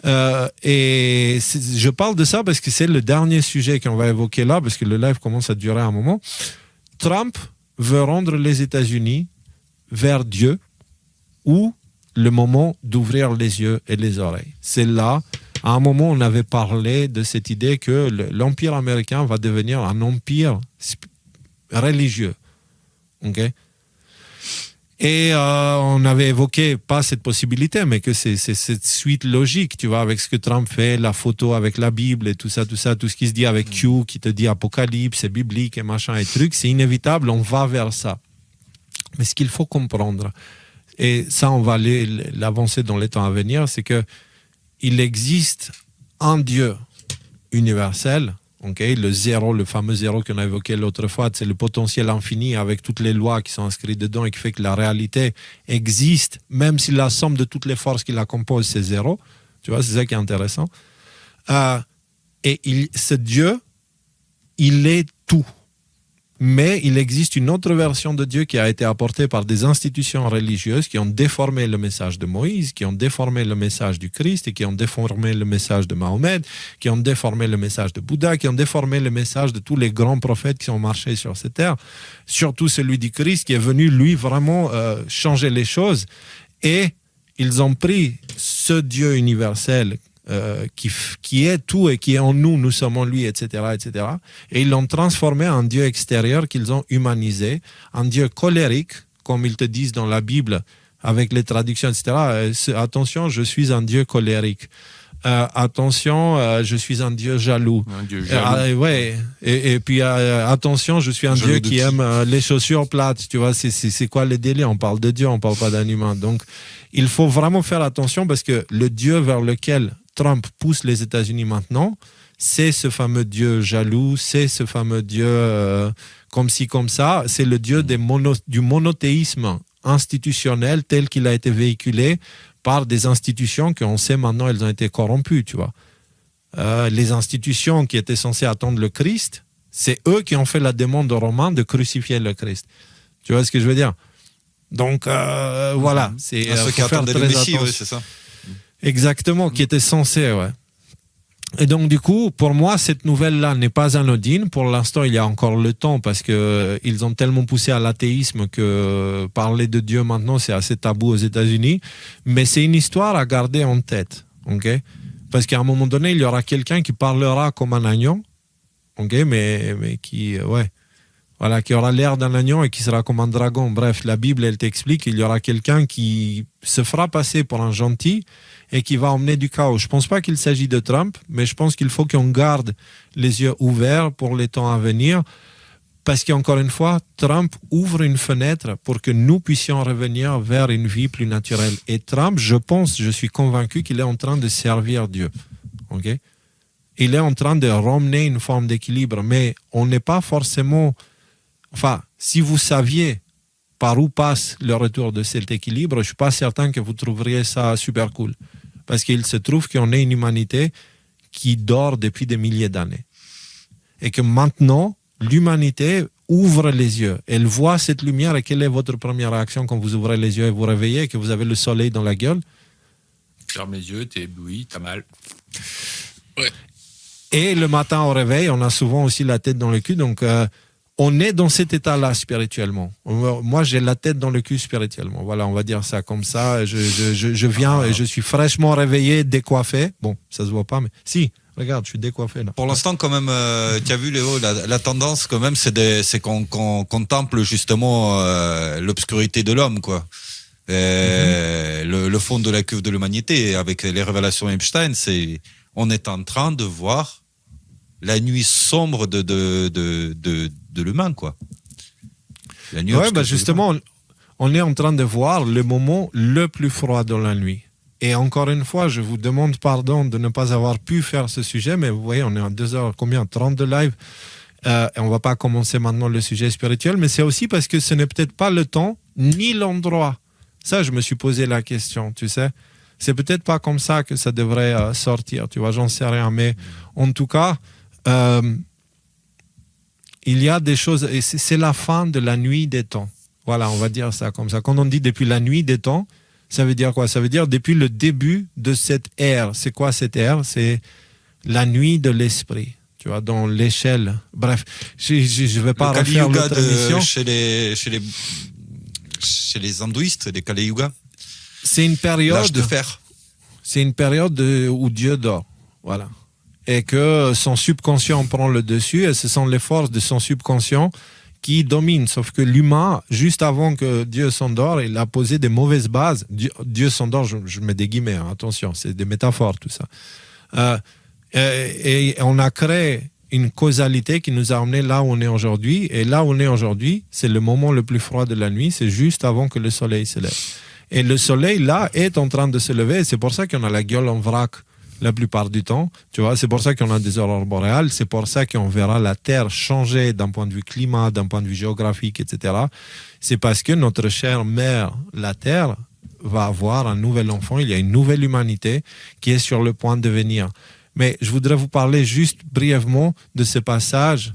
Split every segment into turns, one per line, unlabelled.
Je parle de ça parce que c'est le dernier sujet qu'on va évoquer là, parce que le live commence à durer un moment. Trump veut rendre les États-Unis vers Dieu ou le moment d'ouvrir les yeux et les oreilles. C'est là, à un moment, on avait parlé de cette idée que l'Empire américain va devenir un empire religieux. Okay? Et on avait évoqué, pas cette possibilité, mais que c'est cette suite logique, tu vois, avec ce que Trump fait, la photo avec la Bible et tout ça, tout ce qui se dit avec Q, qui te dit Apocalypse, c'est biblique et machin et trucs, c'est inévitable, on va vers ça. Mais ce qu'il faut comprendre, et ça on va l'avancer dans les temps à venir, c'est que il existe un Dieu universel, okay? Le zéro, le fameux zéro qu'on a évoqué l'autre fois, c'est le potentiel infini avec toutes les lois qui sont inscrites dedans et qui fait que la réalité existe, même si la somme de toutes les forces qui la composent, c'est zéro. Tu vois, c'est ça qui est intéressant. Ce Dieu, il est tout. Mais il existe une autre version de Dieu qui a été apportée par des institutions religieuses qui ont déformé le message de Moïse, qui ont déformé le message du Christ et qui ont déformé le message de Mahomet, qui ont déformé le message de Bouddha, qui ont déformé le message de tous les grands prophètes qui ont marché sur cette terre, surtout celui du Christ qui est venu, lui, vraiment changer les choses. Et ils ont pris ce Dieu universel qui est tout et qui est en nous, nous sommes en lui, etc., etc. Et ils l'ont transformé en Dieu extérieur qu'ils ont humanisé, un Dieu colérique, comme ils te disent dans la Bible, avec les traductions, etc. Attention, je suis un Dieu colérique. Attention, je suis un Dieu jaloux.
Un Dieu jaloux.
Ouais. Et puis, attention, je suis un Dieu qui aime les chaussures plates. Tu vois, c'est quoi le délire? On parle de Dieu, on parle pas d'un humain. Donc, il faut vraiment faire attention parce que le Dieu vers lequel Trump pousse les États-Unis maintenant, c'est ce fameux Dieu jaloux, c'est ce fameux Dieu comme ci, comme ça, c'est le Dieu du monothéisme institutionnel tel qu'il a été véhiculé par des institutions qu'on sait maintenant, elles ont été corrompues, tu vois. Les institutions qui étaient censées attendre le Christ, c'est eux qui ont fait la demande aux Romains de crucifier le Christ. Tu vois ce que je veux dire? Donc, voilà. C'est
ceux qui attendaient le Messie, oui, c'est ça.
Exactement, qui était censé, ouais. Et donc, du coup, pour moi, cette nouvelle-là n'est pas anodine. Pour l'instant, il y a encore le temps parce qu'ils ont tellement poussé à l'athéisme que parler de Dieu maintenant, c'est assez tabou aux États-Unis. Mais c'est une histoire à garder en tête, ok? Parce qu'à un moment donné, il y aura quelqu'un qui parlera comme un agneau, ok? Mais qui, ouais. Voilà, qui aura l'air d'un agneau et qui sera comme un dragon. Bref, la Bible, elle t'explique qu'il y aura quelqu'un qui se fera passer pour un gentil et qui va emmener du chaos. Je ne pense pas qu'il s'agit de Trump, mais je pense qu'il faut qu'on garde les yeux ouverts pour les temps à venir parce qu'encore une fois, Trump ouvre une fenêtre pour que nous puissions revenir vers une vie plus naturelle. Et Trump, je suis convaincu qu'il est en train de servir Dieu. Okay? Il est en train de ramener une forme d'équilibre, mais on n'est pas forcément... Enfin, si vous saviez par où passe le retour de cet équilibre, je ne suis pas certain que vous trouveriez ça super cool. Parce qu'il se trouve qu'on est une humanité qui dort depuis des milliers d'années. Et que maintenant, l'humanité ouvre les yeux. Elle voit cette lumière et quelle est votre première réaction quand vous ouvrez les yeux et vous réveillez et que vous avez le soleil dans la gueule?
Ferme les yeux, t'es ébloui, t'as mal.
Ouais. Et le matin au réveil, on a souvent aussi la tête dans le cul, donc... on est dans cet état-là spirituellement. Moi, j'ai la tête dans le cul spirituellement. Voilà, on va dire ça comme ça. Je viens et je suis fraîchement réveillé, décoiffé. Bon, ça se voit pas, mais si, regarde, je suis décoiffé là.
Pour l'instant, quand même, tu as vu, Léo, la tendance, quand même, c'est qu'on contemple justement l'obscurité de l'homme, quoi. Le fond de la cuve de l'humanité, avec les révélations Epstein, on est en train de voir la nuit sombre de l'humain, quoi. La nuit
ouais, bah justement, on est en train de voir le moment le plus froid de la nuit. Et encore une fois, je vous demande pardon de ne pas avoir pu faire ce sujet, mais vous voyez, on est à 2h30 de live. Et on ne va pas commencer maintenant le sujet spirituel, mais c'est aussi parce que ce n'est peut-être pas le temps ni l'endroit. Ça, je me suis posé la question, tu sais. C'est peut-être pas comme ça que ça devrait sortir, tu vois, j'en sais rien. Mais en tout cas... il y a des choses, et c'est la fin de la nuit des temps. Voilà, on va dire ça comme ça. Quand on dit depuis la nuit des temps, Ça veut dire quoi? Ça veut dire depuis le début de cette ère. C'est quoi cette ère? C'est la nuit de l'esprit. Tu vois, dans l'échelle. Bref, je ne vais pas refaire l'autre émission.
Chez les hindouistes, les Kali Yuga.
C'est une période.
L'âge de fer.
C'est une période où Dieu dort. Voilà. Et que son subconscient prend le dessus et ce sont les forces de son subconscient qui dominent. Sauf que l'humain, juste avant que Dieu s'endort, il a posé des mauvaises bases. Dieu s'endort, je mets des guillemets, hein, attention, c'est des métaphores tout ça. Et on a créé une causalité qui nous a amené là où on est aujourd'hui. Et là où on est aujourd'hui, c'est le moment le plus froid de la nuit, c'est juste avant que le soleil se lève. Et le soleil, là, est en train de se lever. Et c'est pour ça qu'on a la gueule en vrac la plupart du temps. Tu vois, c'est pour ça qu'on a des aurores boréales. C'est pour ça qu'on verra la Terre changer d'un point de vue climat, d'un point de vue géographique, etc. C'est parce que notre chère mère, la Terre, va avoir un nouvel enfant. Il y a une nouvelle humanité qui est sur le point de venir. Mais je voudrais vous parler juste brièvement de ce passage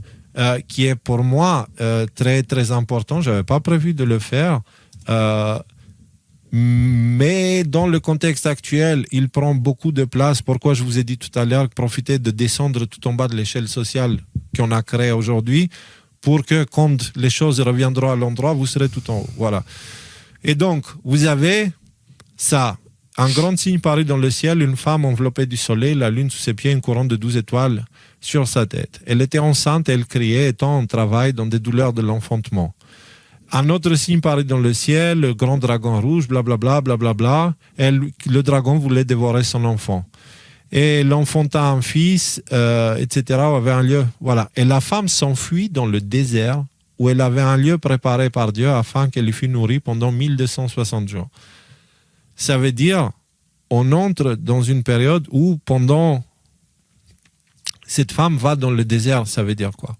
qui est pour moi très, très important. Je n'avais pas prévu de le faire. Mais dans le contexte actuel, il prend beaucoup de place. Pourquoi je vous ai dit tout à l'heure, profitez de descendre tout en bas de l'échelle sociale qu'on a créée aujourd'hui pour que quand les choses reviendront à l'endroit, vous serez tout en haut. Voilà. Et donc, vous avez ça. Un grand signe paru dans le ciel, une femme enveloppée du soleil, la lune sous ses pieds, une couronne de 12 étoiles sur sa tête. Elle était enceinte et elle criait, étant en travail dans des douleurs de l'enfantement. Un autre signe paru dans le ciel, le grand dragon rouge, blablabla, blablabla. Le dragon voulait dévorer son enfant. Et l'enfanta un fils, etc., avait un lieu. Voilà. Et la femme s'enfuit dans le désert où elle avait un lieu préparé par Dieu afin qu'elle y fût nourrie pendant 1260 jours. Ça veut dire, on entre dans une période où pendant... Cette femme va dans le désert, ça veut dire quoi?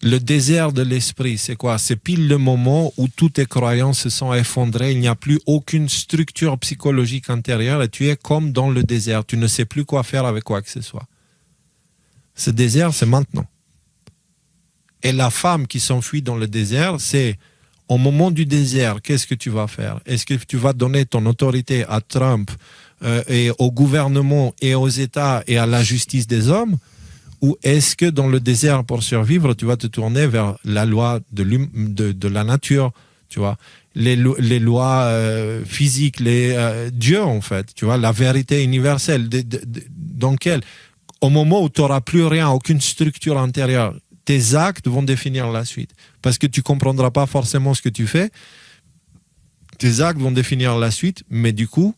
Le désert de l'esprit, c'est quoi? C'est pile le moment où toutes tes croyances se sont effondrées, il n'y a plus aucune structure psychologique intérieure et tu es comme dans le désert. Tu ne sais plus quoi faire avec quoi que ce soit. Ce désert, c'est maintenant. Et la femme qui s'enfuit dans le désert, c'est au moment du désert, qu'est-ce que tu vas faire? Est-ce que tu vas donner ton autorité à Trump et au gouvernement et aux États et à la justice des hommes? Ou est-ce que dans le désert, pour survivre, tu vas te tourner vers la loi de la nature, tu vois, les lois physiques, Dieu en fait, tu vois, la vérité universelle, dans quelle, au moment où tu n'auras plus rien, aucune structure intérieure, tes actes vont définir la suite. Parce que tu ne comprendras pas forcément ce que tu fais, tes actes vont définir la suite, mais du coup,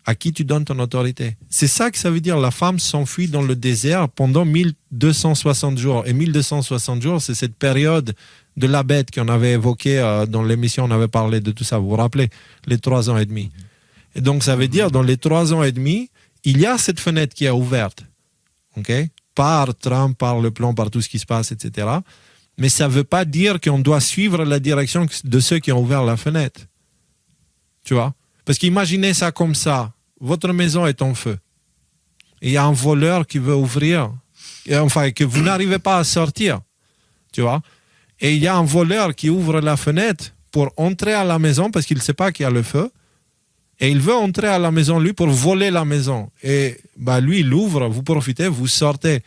à qui tu donnes ton autorité? C'est ça que ça veut dire. La femme s'enfuit dans le désert pendant 1260 jours. Et 1260 jours, c'est cette période de la bête qu'on avait évoquée dans l'émission, on avait parlé de tout ça. Vous vous rappelez? Les 3 ans et demi. Et donc, ça veut dire, dans les 3 ans et demi, il y a cette fenêtre qui est ouverte. OK? Par Trump, par le plan, par tout ce qui se passe, etc. Mais ça ne veut pas dire qu'on doit suivre la direction de ceux qui ont ouvert la fenêtre. Tu vois? Parce qu'imaginez ça comme ça. Votre maison est en feu. Et il y a un voleur qui veut ouvrir, enfin, que vous n'arrivez pas à sortir. Tu vois? Et il y a un voleur qui ouvre la fenêtre pour entrer à la maison parce qu'il ne sait pas qu'il y a le feu. Et il veut entrer à la maison, lui, pour voler la maison. Et lui, il ouvre, vous profitez, vous sortez.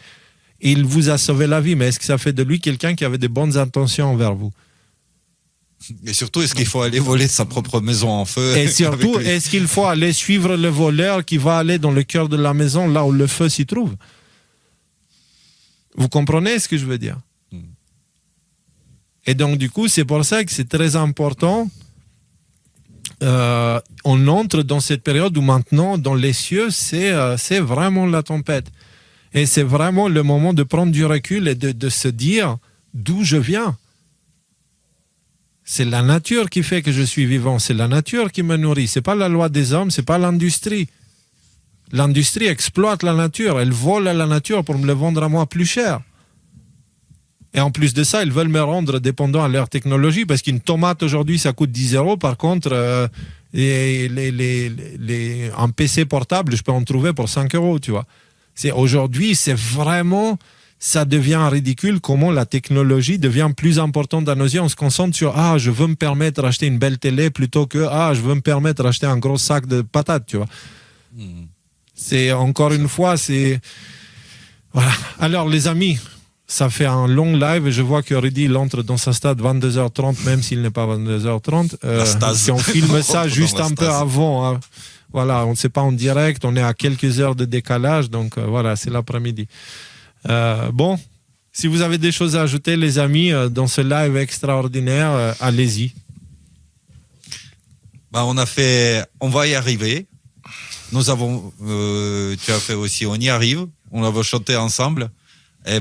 Il vous a sauvé la vie. Mais est-ce que ça fait de lui quelqu'un qui avait de bonnes intentions envers vous?
Et surtout, est-ce qu'il faut aller voler sa propre maison en feu?
Et surtout, est-ce qu'il faut aller suivre le voleur qui va aller dans le cœur de la maison, là où le feu s'y trouve? Vous comprenez ce que je veux dire? Et donc, du coup, c'est pour ça que c'est très important. On entre dans cette période où maintenant, dans les cieux, c'est vraiment la tempête. Et c'est vraiment le moment de prendre du recul et de se dire d'où je viens. C'est la nature qui fait que je suis vivant. C'est la nature qui me nourrit. Ce n'est pas la loi des hommes, ce n'est pas l'industrie. L'industrie exploite la nature. Elle vole à la nature pour me le vendre à moi plus cher. Et en plus de ça, ils veulent me rendre dépendant à leur technologie parce qu'une tomate aujourd'hui, ça coûte 10 €. Par contre, un PC portable, je peux en trouver pour 5 €, tu vois. Aujourd'hui, c'est vraiment... ça devient ridicule comment la technologie devient plus importante dans nos yeux. On se concentre sur je veux me permettre d'acheter une belle télé plutôt que je veux me permettre d'acheter un gros sac de patates, tu vois. C'est encore une fois, c'est voilà. Alors les amis, ça fait un long live et je vois que Rudy il entre dans sa stade 22h30, même s'il n'est pas 22h30. Si on filme ça juste un peu avant, voilà, on ne sait pas en direct, on est à quelques heures de décalage, donc voilà, c'est l'après-midi. Bon, si vous avez des choses à ajouter, les amis, dans ce live extraordinaire, allez-y.
On va y arriver. Nous avons, tu as fait aussi, on y arrive. On va chanter ensemble. Et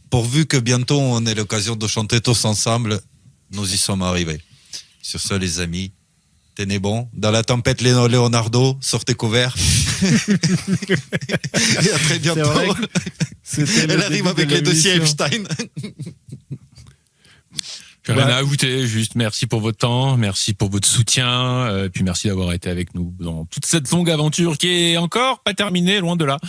pourvu que bientôt on ait l'occasion de chanter tous ensemble, nous y sommes arrivés. Sur ce, les amis, tenez bon. Dans la tempête, Leonardo, sortez couverts. Et à très bientôt. Elle arrive avec les dossiers Epstein.
J'ai rien à ajouter, juste merci pour votre temps, merci pour votre soutien, puis merci d'avoir été avec nous dans toute cette longue aventure qui est encore pas terminée, loin de là.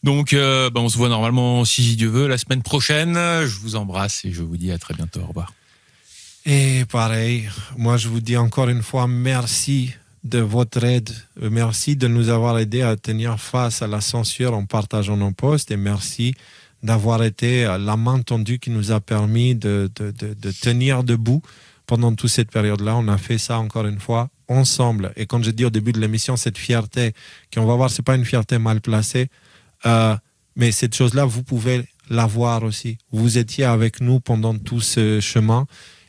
Donc on se voit normalement, si Dieu veut, la semaine prochaine. Je vous embrasse et je vous dis à très bientôt. Au revoir.
Et pareil, moi je vous dis encore une fois merci de votre aide, merci de nous avoir aidés à tenir face à la censure en partageant nos posts et merci d'avoir été la main tendue qui nous a permis de tenir debout pendant toute cette période-là. On a fait ça encore une fois ensemble. Et quand je dis au début de l'émission, cette fierté, qu'on va voir, c'est pas une fierté mal placée, mais cette chose-là, vous pouvez l'avoir aussi. Vous étiez avec nous pendant tout ce chemin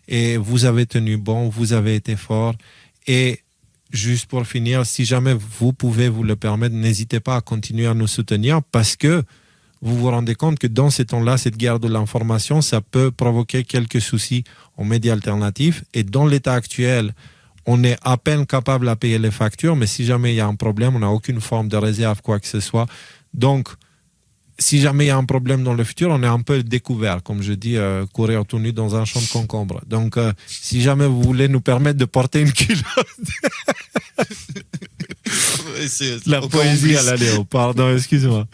et vous avez tenu bon, vous avez été fort. Et juste pour finir, si jamais vous pouvez vous le permettre, n'hésitez pas à continuer à nous soutenir parce que vous vous rendez compte que dans ces temps-là, cette guerre de l'information, ça peut provoquer quelques soucis aux médias alternatifs. Et dans l'état actuel, on est à peine capable de payer les factures, mais si jamais il y a un problème, on n'a aucune forme de réserve, quoi que ce soit. Donc, si jamais il y a un problème dans le futur, on est un peu découvert, comme je dis, courir tout nu dans un champ de concombre. Donc, si jamais vous voulez nous permettre de porter une culotte... La poésie à la Léo, pardon, excuse-moi.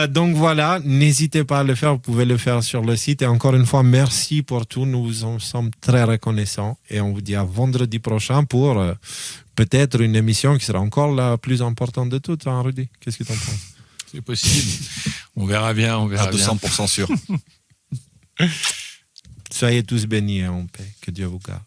Donc voilà, n'hésitez pas à le faire, vous pouvez le faire sur le site. Et encore une fois, merci pour tout, nous en sommes très reconnaissants. Et on vous dit à vendredi prochain pour peut-être une émission qui sera encore la plus importante de toutes, hein, Rudy? Qu'est-ce que tu en penses?
C'est possible. On verra bien, on verra bien.
200% sûr.
Soyez tous bénis et en paix. Que Dieu vous garde.